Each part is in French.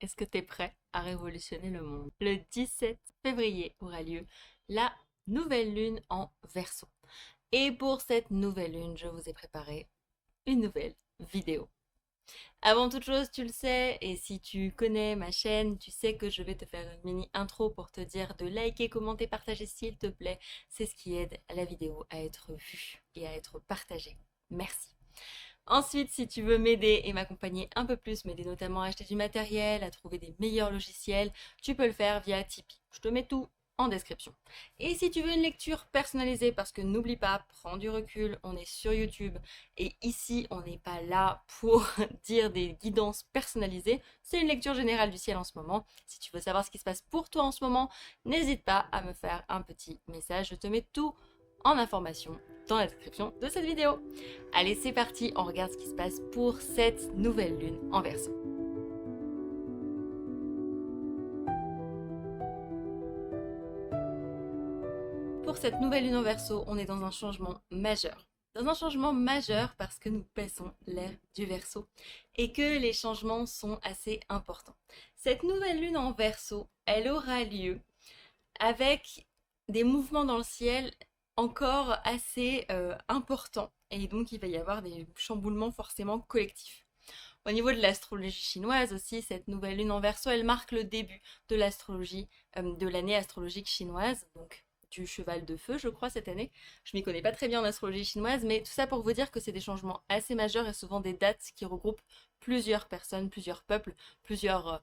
Est-ce que tu es prêt à révolutionner le monde? Le 17 février aura lieu la nouvelle lune en Verseau. Et pour cette nouvelle lune, je vous ai préparé une nouvelle vidéo. Avant toute chose, tu le sais, et si tu connais ma chaîne, tu sais que je vais te faire une mini intro pour te dire de liker, commenter, partager s'il te plaît. C'est ce qui aide la vidéo à être vue et à être partagée. Merci. Ensuite, si tu veux m'aider et m'accompagner un peu plus, m'aider notamment à acheter du matériel, à trouver des meilleurs logiciels, tu peux le faire via Tipeee. Je te mets tout en description. Et si tu veux une lecture personnalisée, parce que n'oublie pas, prends du recul, on est sur YouTube et ici on n'est pas là pour dire des guidances personnalisées, c'est une lecture générale du ciel en ce moment. Si tu veux savoir ce qui se passe pour toi en ce moment, n'hésite pas à me faire un petit message, je te mets tout en information dans la description de cette vidéo. Allez, c'est parti, on regarde ce qui se passe pour cette nouvelle lune en Verseau. Pour cette nouvelle lune en Verseau, on est dans un changement majeur. Dans un changement majeur parce que nous passons l'ère du Verseau et que les changements sont assez importants. Cette nouvelle lune en Verseau, elle aura lieu avec des mouvements dans le ciel encore assez importants. Et donc, il va y avoir des chamboulements forcément collectifs. Au niveau de l'astrologie chinoise aussi, cette nouvelle lune en Verseau, elle marque le début de l'astrologie, de l'année astrologique chinoise, donc du cheval de feu, je crois, cette année. Je m'y connais pas très bien en astrologie chinoise, mais tout ça pour vous dire que c'est des changements assez majeurs et souvent des dates qui regroupent plusieurs personnes, plusieurs peuples, plusieurs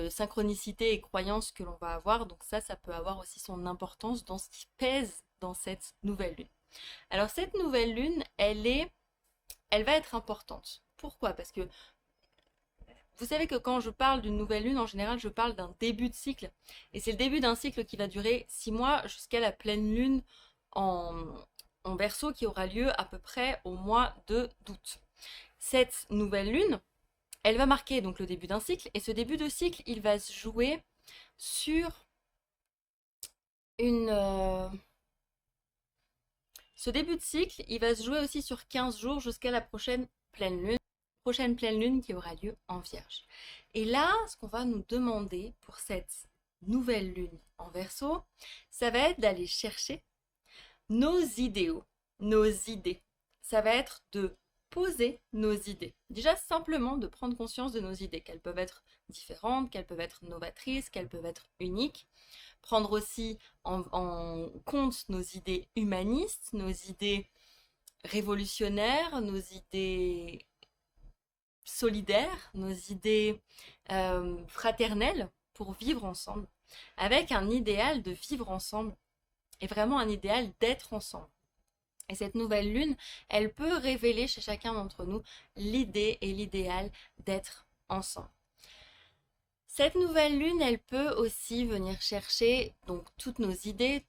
synchronicités et croyances que l'on va avoir. Donc ça peut avoir aussi son importance dans ce qui pèse dans cette nouvelle lune. Alors cette nouvelle lune, elle va être importante. Pourquoi? Parce que vous savez que quand je parle d'une nouvelle lune, en général, je parle d'un début de cycle. Et c'est le début d'un cycle qui va durer 6 mois jusqu'à la pleine lune en, en Verseau qui aura lieu à peu près au mois d'août. Cette nouvelle lune, elle va marquer donc le début d'un cycle. Et ce début de cycle, il va se jouer sur une... Ce début de cycle, il va se jouer aussi sur 15 jours jusqu'à la prochaine pleine lune qui aura lieu en Vierge. Et là, ce qu'on va nous demander pour cette nouvelle lune en Verseau, ça va être d'aller chercher nos idéaux, nos idées. Ça va être de poser nos idées. Déjà simplement de prendre conscience de nos idées, qu'elles peuvent être différentes, qu'elles peuvent être novatrices, qu'elles peuvent être uniques. Prendre aussi en compte nos idées humanistes, nos idées révolutionnaires, nos idées solidaires, nos idées fraternelles pour vivre ensemble, avec un idéal de vivre ensemble et vraiment un idéal d'être ensemble. Et cette nouvelle lune, elle peut révéler chez chacun d'entre nous l'idée et l'idéal d'être ensemble. Cette nouvelle lune, elle peut aussi venir chercher donc toutes nos idées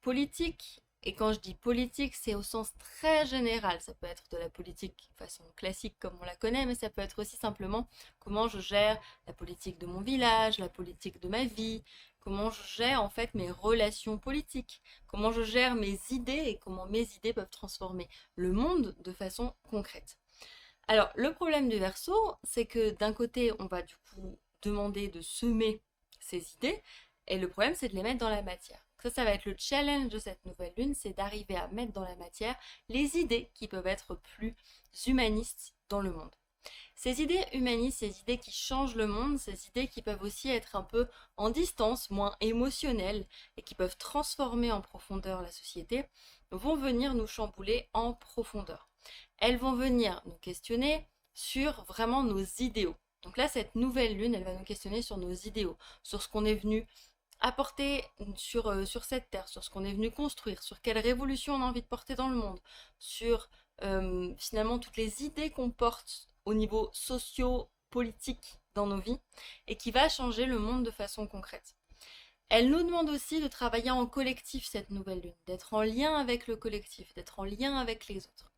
politiques. Et quand je dis politique, c'est au sens très général. Ça peut être de la politique de façon classique comme on la connaît, mais ça peut être aussi simplement comment je gère la politique de mon village, la politique de ma vie, comment je gère en fait mes relations politiques, comment je gère mes idées et comment mes idées peuvent transformer le monde de façon concrète. Alors, le problème du Verseau, c'est que d'un côté, on va du coup demander de semer ses idées, et le problème, c'est de les mettre dans la matière. Ça va être le challenge de cette nouvelle lune, c'est d'arriver à mettre dans la matière les idées qui peuvent être plus humanistes dans le monde. Ces idées humanistes, ces idées qui changent le monde, ces idées qui peuvent aussi être un peu en distance, moins émotionnelles, et qui peuvent transformer en profondeur la société, vont venir nous chambouler en profondeur. Elles vont venir nous questionner sur vraiment nos idéaux. Donc là, cette nouvelle lune, elle va nous questionner sur nos idéaux, sur ce qu'on est venu apporter sur cette terre, sur ce qu'on est venu construire, sur quelle révolution on a envie de porter dans le monde, sur finalement toutes les idées qu'on porte au niveau socio-politique dans nos vies et qui va changer le monde de façon concrète. Elle nous demande aussi de travailler en collectif cette nouvelle lune, d'être en lien avec le collectif, d'être en lien avec les autres.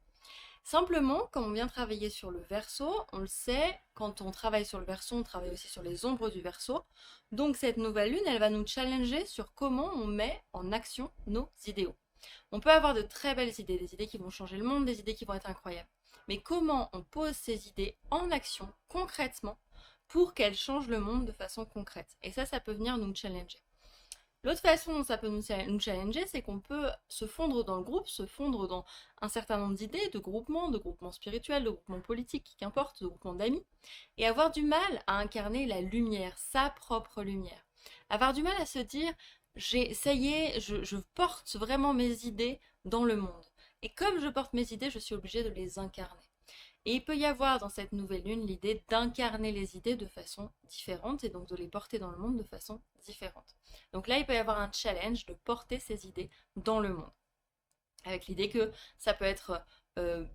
Simplement, quand on vient travailler sur le Verseau, on le sait, quand on travaille sur le Verseau, on travaille aussi sur les ombres du Verseau. Donc cette nouvelle lune, elle va nous challenger sur comment on met en action nos idéaux. On peut avoir de très belles idées, des idées qui vont changer le monde, des idées qui vont être incroyables. Mais comment on pose ces idées en action, concrètement, pour qu'elle change le monde de façon concrète. Et ça peut venir nous challenger. L'autre façon dont ça peut nous challenger, c'est qu'on peut se fondre dans le groupe, se fondre dans un certain nombre d'idées, de groupements spirituels, de groupements politiques, qu'importe, de groupements d'amis, et avoir du mal à incarner la lumière, sa propre lumière. Avoir du mal à se dire, ça y est, je porte vraiment mes idées dans le monde. Et comme je porte mes idées, je suis obligée de les incarner. Et il peut y avoir dans cette nouvelle lune l'idée d'incarner les idées de façon différente et donc de les porter dans le monde de façon différente. Donc là, il peut y avoir un challenge de porter ces idées dans le monde. Avec l'idée que ça peut être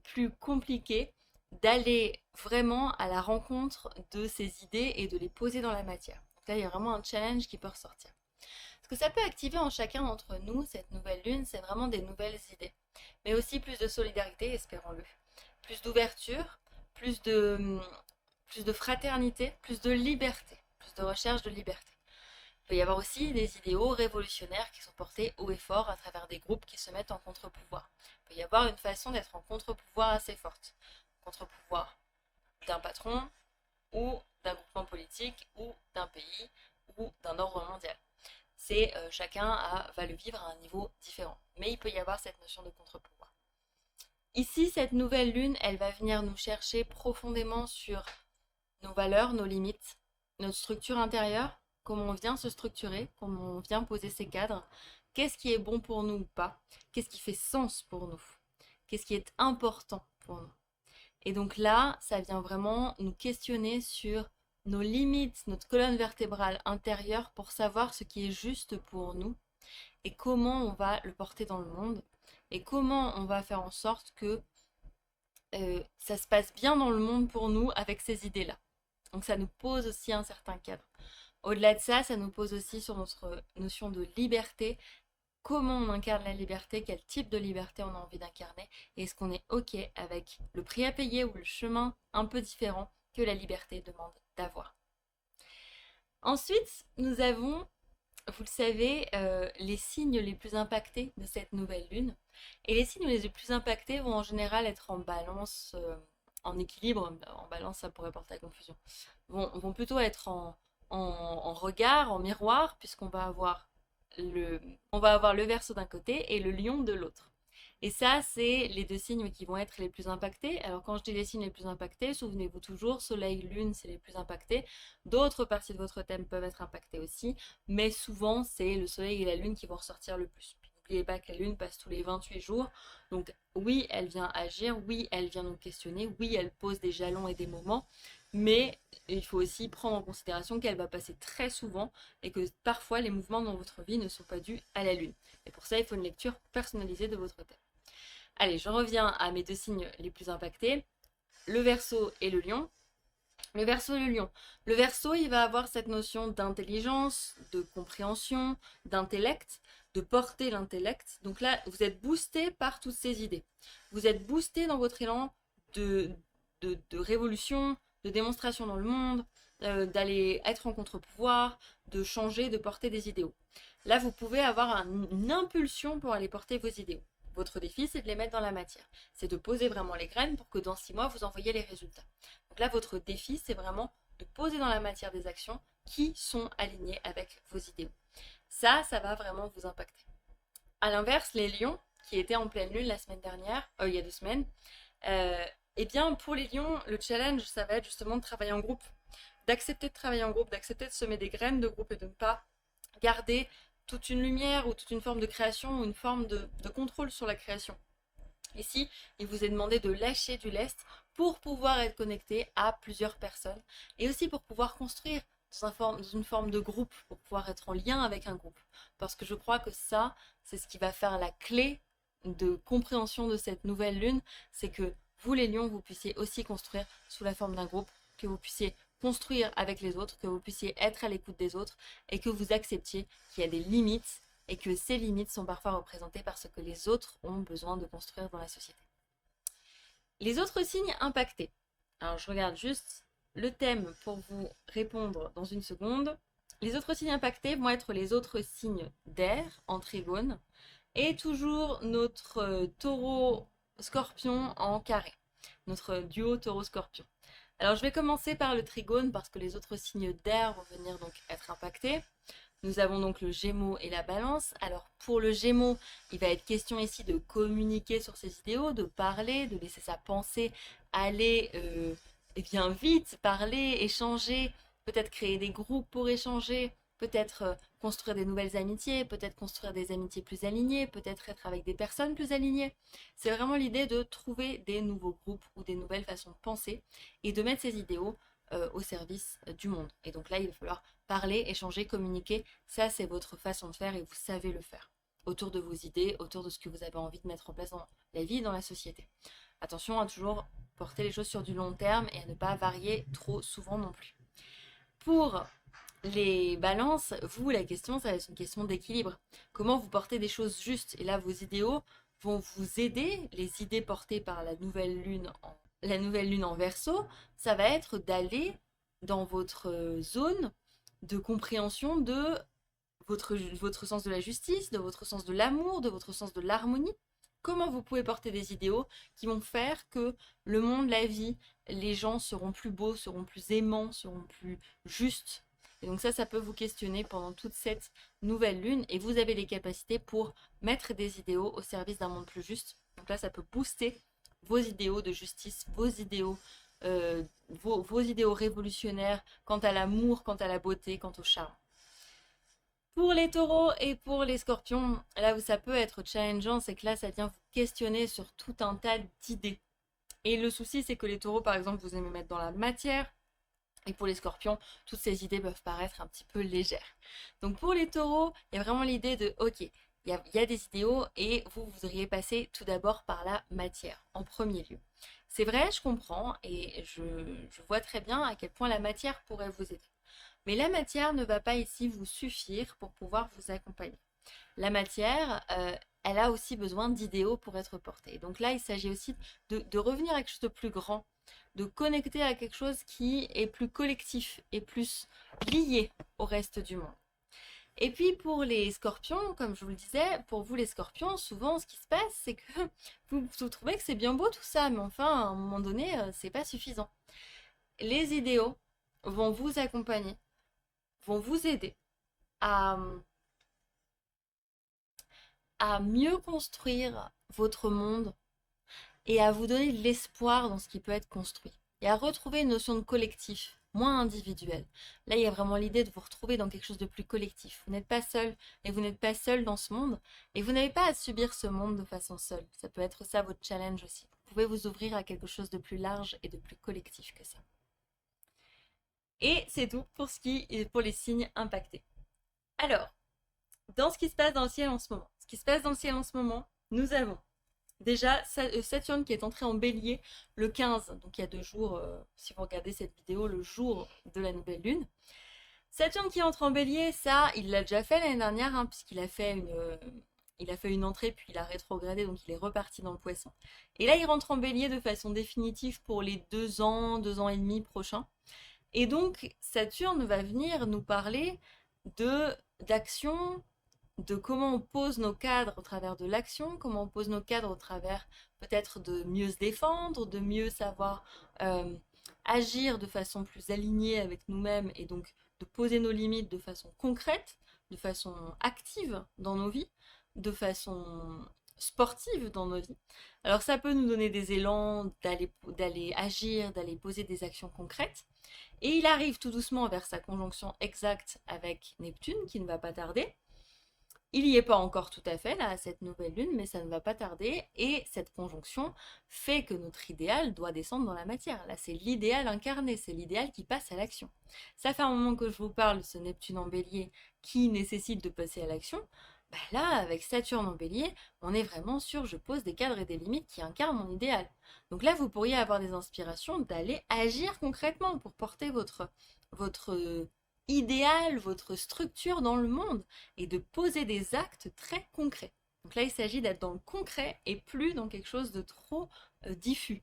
plus compliqué d'aller vraiment à la rencontre de ces idées et de les poser dans la matière. Donc là, il y a vraiment un challenge qui peut ressortir. Ce que ça peut activer en chacun d'entre nous, cette nouvelle lune, c'est vraiment des nouvelles idées. Mais aussi plus de solidarité, espérons-le. Plus d'ouverture, plus de fraternité, plus de liberté, plus de recherche de liberté. Il peut y avoir aussi des idéaux révolutionnaires qui sont portés haut et fort à travers des groupes qui se mettent en contre-pouvoir. Il peut y avoir une façon d'être en contre-pouvoir assez forte. Contre-pouvoir d'un patron ou d'un groupement politique ou d'un pays ou d'un ordre mondial. C'est chacun va le vivre à un niveau différent. Mais il peut y avoir cette notion de contre-pouvoir. Ici, cette nouvelle lune, elle va venir nous chercher profondément sur nos valeurs, nos limites, notre structure intérieure, comment on vient se structurer, comment on vient poser ses cadres, qu'est-ce qui est bon pour nous ou pas, qu'est-ce qui fait sens pour nous, qu'est-ce qui est important pour nous. Et donc là, ça vient vraiment nous questionner sur nos limites, notre colonne vertébrale intérieure pour savoir ce qui est juste pour nous et comment on va le porter dans le monde et comment on va faire en sorte que ça se passe bien dans le monde pour nous avec ces idées-là. Donc ça nous pose aussi un certain cadre. Au-delà de ça, ça nous pose aussi sur notre notion de liberté. Comment on incarne la liberté, quel type de liberté on a envie d'incarner, et est-ce qu'on est OK avec le prix à payer ou le chemin un peu différent que la liberté demande d'avoir. Ensuite, nous avons, vous le savez, les signes les plus impactés de cette nouvelle lune. Et les signes les plus impactés vont en général être en balance, en équilibre. En balance, ça pourrait porter à confusion. Vont plutôt être en regard, en miroir, puisqu'on va avoir le Verseau d'un côté et le Lion de l'autre. Et ça, c'est les deux signes qui vont être les plus impactés. Alors quand je dis les signes les plus impactés, souvenez-vous toujours, Soleil, Lune, c'est les plus impactés. D'autres parties de votre thème peuvent être impactées aussi, mais souvent, c'est le Soleil et la Lune qui vont ressortir le plus. N'oubliez pas que la Lune passe tous les 28 jours. Donc oui, elle vient agir, oui, elle vient nous questionner, oui, elle pose des jalons et des moments, mais il faut aussi prendre en considération qu'elle va passer très souvent et que parfois les mouvements dans votre vie ne sont pas dus à la Lune. Et pour ça, il faut une lecture personnalisée de votre thème. Allez, je reviens à mes deux signes les plus impactés, le Verseau et le Lion. Le Verseau et le Lion. Le Verseau, il va avoir cette notion d'intelligence, de compréhension, d'intellect, de porter l'intellect. Donc là, vous êtes boosté par toutes ces idées. Vous êtes boosté dans votre élan de révolution, de démonstration dans le monde, d'aller être en contre-pouvoir, de changer, de porter des idéaux. Là, vous pouvez avoir une impulsion pour aller porter vos idéaux. Votre défi, c'est de les mettre dans la matière. C'est de poser vraiment les graines pour que dans 6 mois, vous envoyiez les résultats. Donc là, votre défi, c'est vraiment de poser dans la matière des actions qui sont alignées avec vos idéaux. Ça va vraiment vous impacter. À l'inverse, les lions, qui étaient en pleine lune la semaine dernière, il y a 2 semaines, eh bien, pour les lions, le challenge, ça va être justement de travailler en groupe. D'accepter de travailler en groupe, d'accepter de semer des graines de groupe et de ne pas garder toute une lumière ou toute une forme de création ou une forme de contrôle sur la création. Ici, il vous est demandé de lâcher du lest pour pouvoir être connecté à plusieurs personnes et aussi pour pouvoir construire dans une forme de groupe, pour pouvoir être en lien avec un groupe. Parce que je crois que ça, c'est ce qui va faire la clé de compréhension de cette nouvelle lune, c'est que vous les lions, vous puissiez aussi construire sous la forme d'un groupe, que vous puissiez construire avec les autres, que vous puissiez être à l'écoute des autres et que vous acceptiez qu'il y a des limites et que ces limites sont parfois représentées par ce que les autres ont besoin de construire dans la société. Les autres signes impactés. Alors je regarde juste le thème pour vous répondre dans une seconde. Les autres signes impactés vont être les autres signes d'air en trigone et toujours notre taureau-scorpion en carré, notre duo taureau-scorpion. Alors je vais commencer par le trigone parce que les autres signes d'air vont venir donc être impactés. Nous avons donc le Gémeaux et la Balance. Alors pour le Gémeaux, il va être question ici de communiquer sur ses idéaux, de parler, de laisser sa pensée aller bien vite, parler, échanger, peut-être créer des groupes pour échanger, peut-être construire des nouvelles amitiés, peut-être construire des amitiés plus alignées, peut-être être avec des personnes plus alignées. C'est vraiment l'idée de trouver des nouveaux groupes ou des nouvelles façons de penser et de mettre ses idéaux au service du monde. Et donc là, il va falloir parler, échanger, communiquer. Ça, c'est votre façon de faire et vous savez le faire. Autour de vos idées, autour de ce que vous avez envie de mettre en place dans la vie et dans la société. Attention à toujours porter les choses sur du long terme et à ne pas varier trop souvent non plus. Pour les balances, vous, la question, ça va être une question d'équilibre. Comment vous portez des choses justes? Et là, vos idéaux vont vous aider. Les idées portées par la nouvelle lune en Verseau, ça va être d'aller dans votre zone de compréhension de votre sens de la justice, de votre sens de l'amour, de votre sens de l'harmonie. Comment vous pouvez porter des idéaux qui vont faire que le monde, la vie, les gens seront plus beaux, seront plus aimants, seront plus justes. Et donc ça peut vous questionner pendant toute cette nouvelle lune et vous avez les capacités pour mettre des idéaux au service d'un monde plus juste. Donc là, ça peut booster vos idéaux de justice, vos idéaux révolutionnaires quant à l'amour, quant à la beauté, quant au charme. Pour les taureaux et pour les scorpions, là où ça peut être challengeant, c'est que là, ça vient vous questionner sur tout un tas d'idées. Et le souci, c'est que les taureaux, par exemple, vous aimez mettre dans la matière. Et pour les scorpions, toutes ces idées peuvent paraître un petit peu légères. Donc pour les taureaux, il y a vraiment l'idée de, ok, il y a des idéaux et vous voudriez passer tout d'abord par la matière, en premier lieu. C'est vrai, je comprends et je vois très bien à quel point la matière pourrait vous aider. Mais la matière ne va pas ici vous suffire pour pouvoir vous accompagner. La matière, elle a aussi besoin d'idéaux pour être portée. Donc là, il s'agit aussi de revenir à quelque chose de plus grand, de connecter à quelque chose qui est plus collectif et plus lié au reste du monde. Et puis pour les scorpions, comme je vous le disais, pour vous les scorpions, souvent ce qui se passe, c'est que vous trouvez que c'est bien beau tout ça, mais enfin, à un moment donné, c'est pas suffisant. Les idéaux vont vous accompagner, vont vous aider à mieux construire votre monde et à vous donner de l'espoir dans ce qui peut être construit. Et à retrouver une notion de collectif, moins individuel. Là, il y a vraiment l'idée de vous retrouver dans quelque chose de plus collectif. Vous n'êtes pas seul, et vous n'êtes pas seul dans ce monde, et vous n'avez pas à subir ce monde de façon seule. Ça peut être ça votre challenge aussi. Vous pouvez vous ouvrir à quelque chose de plus large et de plus collectif que ça. Et c'est tout pour les signes impactés. Alors, dans ce qui se passe dans le ciel en ce moment. Ce qui se passe dans le ciel en ce moment, nous avons déjà Saturne qui est entré en bélier le 15, donc il y a 2 jours, si vous regardez cette vidéo, le jour de la nouvelle lune. Saturne qui entre en bélier, ça, il l'a déjà fait l'année dernière, hein, puisqu'il a fait une entrée, puis il a rétrogradé, donc il est reparti dans le poisson. Et là, il rentre en bélier de façon définitive pour les 2 ans, 2 ans et demi prochains. Et donc, Saturne va venir nous parler d'action, de comment on pose nos cadres au travers de l'action, comment on pose nos cadres au travers peut-être de mieux se défendre, de mieux savoir agir de façon plus alignée avec nous-mêmes et donc de poser nos limites de façon concrète, de façon active dans nos vies, de façon sportive dans nos vies. Alors ça peut nous donner des élans d'aller agir, d'aller poser des actions concrètes. Et il arrive tout doucement vers sa conjonction exacte avec Neptune qui ne va pas tarder. Il n'y est pas encore tout à fait là à cette nouvelle lune, mais ça ne va pas tarder. Et cette conjonction fait que notre idéal doit descendre dans la matière. Là, c'est l'idéal incarné, c'est l'idéal qui passe à l'action. Ça fait un moment que je vous parle de ce Neptune en bélier qui nécessite de passer à l'action. Bah là, avec Saturne en bélier, on est vraiment sur je pose des cadres et des limites qui incarnent mon idéal. Donc là, vous pourriez avoir des inspirations d'aller agir concrètement pour porter votre idéal, votre structure dans le monde et de poser des actes très concrets. Donc là, il s'agit d'être dans le concret et plus dans quelque chose de trop diffus.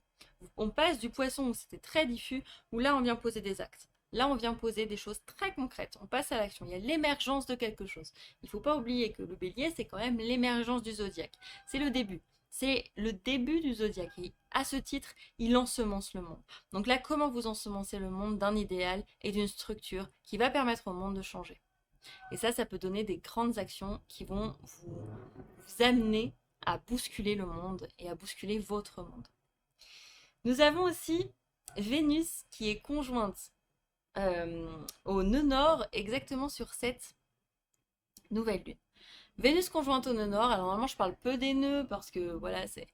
On passe du poisson où c'était très diffus, où là, on vient poser des actes. Là, on vient poser des choses très concrètes. On passe à l'action. Il y a l'émergence de quelque chose. Il ne faut pas oublier que le bélier, c'est quand même l'émergence du zodiaque. C'est le début. c'est le début du zodiaque. Et à ce titre, il ensemence le monde. Donc là, comment vous ensemencez le monde d'un idéal et d'une structure qui va permettre au monde de changer. Et ça peut donner des grandes actions qui vont vous amener à bousculer le monde et à bousculer votre monde. Nous avons aussi Vénus qui est conjointe au nœud nord, exactement sur cette nouvelle lune. Vénus conjointe au nœud nord, alors normalement je parle peu des nœuds parce que voilà, c'est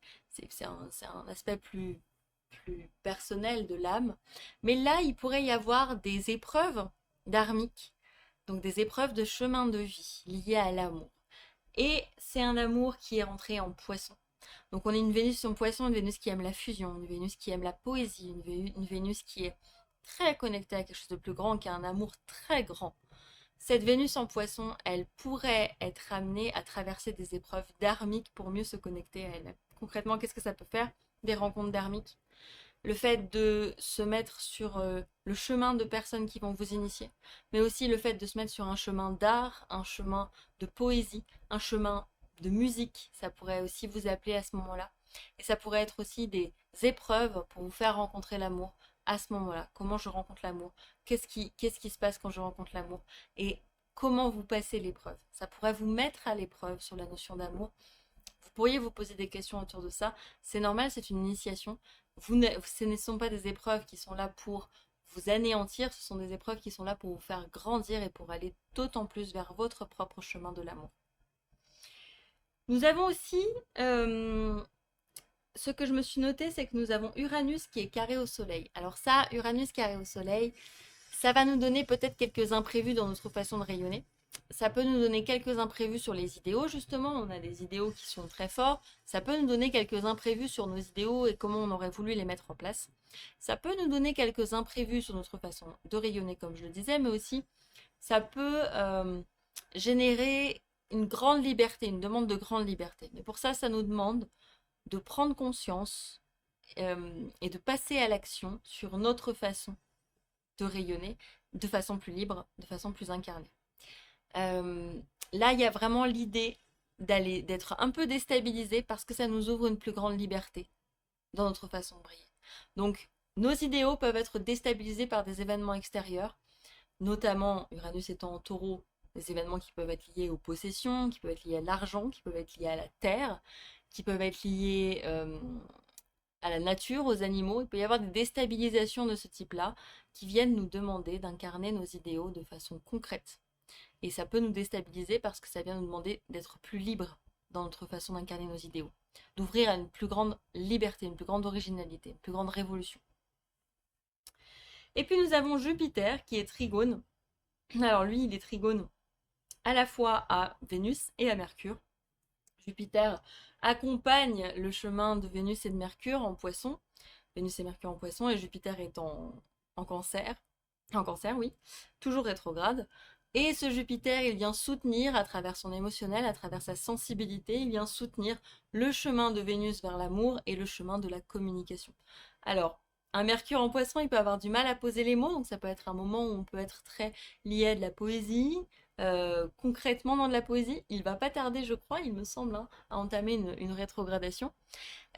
un aspect plus personnel de l'âme. Mais là, il pourrait y avoir des épreuves dharmiques, donc des épreuves de chemin de vie liées à l'amour. Et c'est un amour qui est rentré en poisson. Donc on a une Vénus en poisson, une Vénus qui aime la fusion, une Vénus qui aime la poésie, une Vénus qui est très connectée à quelque chose de plus grand, qui a un amour très grand. Cette Vénus en poisson, elle pourrait être amenée à traverser des épreuves dharmiques pour mieux se connecter à elle. Concrètement, qu'est-ce que ça peut faire? Des rencontres dharmiques. Le fait de se mettre sur le chemin de personnes qui vont vous initier, mais aussi le fait de se mettre sur un chemin d'art, un chemin de poésie, un chemin de musique, ça pourrait aussi vous appeler à ce moment-là. Et ça pourrait être aussi des épreuves pour vous faire rencontrer l'amour à ce moment-là. Comment je rencontre l'amour? Qu'est-ce qui se passe quand je rencontre l'amour? Et comment vous passez l'épreuve? Ça pourrait vous mettre à l'épreuve sur la notion d'amour. Vous pourriez vous poser des questions autour de ça. C'est normal, c'est une initiation. Ce ne sont pas des épreuves qui sont là pour vous anéantir, ce sont des épreuves qui sont là pour vous faire grandir et pour aller d'autant plus vers votre propre chemin de l'amour. Nous avons aussi, ce que je me suis noté, c'est que nous avons Uranus qui est carré au soleil. Alors ça, Uranus carré au soleil, ça va nous donner peut-être quelques imprévus dans notre façon de rayonner. Ça peut nous donner quelques imprévus sur les idéaux, justement. On a des idéaux qui sont très forts. Ça peut nous donner quelques imprévus sur nos idéaux et comment on aurait voulu les mettre en place. Ça peut nous donner quelques imprévus sur notre façon de rayonner, comme je le disais, mais aussi ça peut générer une grande liberté, une demande de grande liberté. Mais pour ça, ça nous demande de prendre conscience et de passer à l'action sur notre façon de rayonner de façon plus libre, de façon plus incarnée. Là, il y a vraiment l'idée d'être un peu déstabilisé parce que ça nous ouvre une plus grande liberté dans notre façon de briller. Donc, nos idéaux peuvent être déstabilisés par des événements extérieurs, notamment Uranus étant en taureau, des événements qui peuvent être liés aux possessions, qui peuvent être liés à l'argent, qui peuvent être liés à la terre, qui peuvent être liés à la nature, aux animaux. Il peut y avoir des déstabilisations de ce type-là qui viennent nous demander d'incarner nos idéaux de façon concrète. Et ça peut nous déstabiliser parce que ça vient nous demander d'être plus libre dans notre façon d'incarner nos idéaux, d'ouvrir à une plus grande liberté, une plus grande originalité, une plus grande révolution. Et puis nous avons Jupiter qui est trigone. Alors lui, il est trigone à la fois à Vénus et à Mercure. Jupiter accompagne le chemin de Vénus et de Mercure en poisson. Vénus et Mercure en poisson et Jupiter est en cancer. En cancer, oui. Toujours rétrograde. Et ce Jupiter, il vient soutenir à travers son émotionnel, à travers sa sensibilité, il vient soutenir le chemin de Vénus vers l'amour et le chemin de la communication. Alors, un Mercure en poisson, il peut avoir du mal à poser les mots, donc ça peut être un moment où on peut être très lié à de la poésie, concrètement dans de la poésie. Il va pas tarder, je crois, il me semble, hein, à entamer une rétrogradation.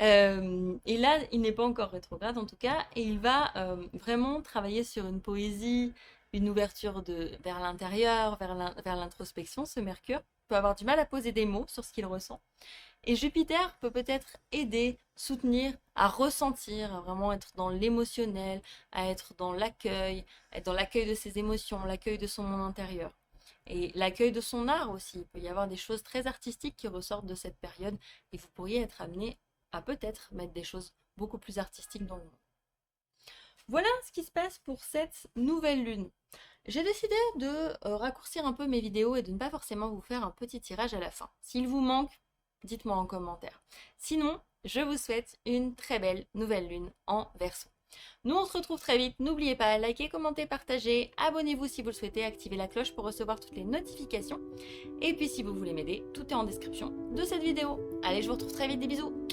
Et là, il n'est pas encore rétrograde en tout cas, et il va vraiment travailler sur une poésie, une ouverture vers l'intérieur, vers l'introspection. Ce Mercure peut avoir du mal à poser des mots sur ce qu'il ressent. Et Jupiter peut peut-être aider, soutenir, à ressentir, à vraiment être dans l'émotionnel, à être dans l'accueil de ses émotions, l'accueil de son monde intérieur. Et l'accueil de son art aussi. Il peut y avoir des choses très artistiques qui ressortent de cette période et vous pourriez être amené à peut-être mettre des choses beaucoup plus artistiques dans le monde. Voilà ce qui se passe pour cette nouvelle lune. J'ai décidé de raccourcir un peu mes vidéos et de ne pas forcément vous faire un petit tirage à la fin. S'il vous manque, dites-moi en commentaire. Sinon, je vous souhaite une très belle nouvelle lune en Verseau. Nous, on se retrouve très vite. N'oubliez pas, likez, commentez, partagez. Abonnez-vous si vous le souhaitez. Activez la cloche pour recevoir toutes les notifications. Et puis, si vous voulez m'aider, tout est en description de cette vidéo. Allez, je vous retrouve très vite. Des bisous.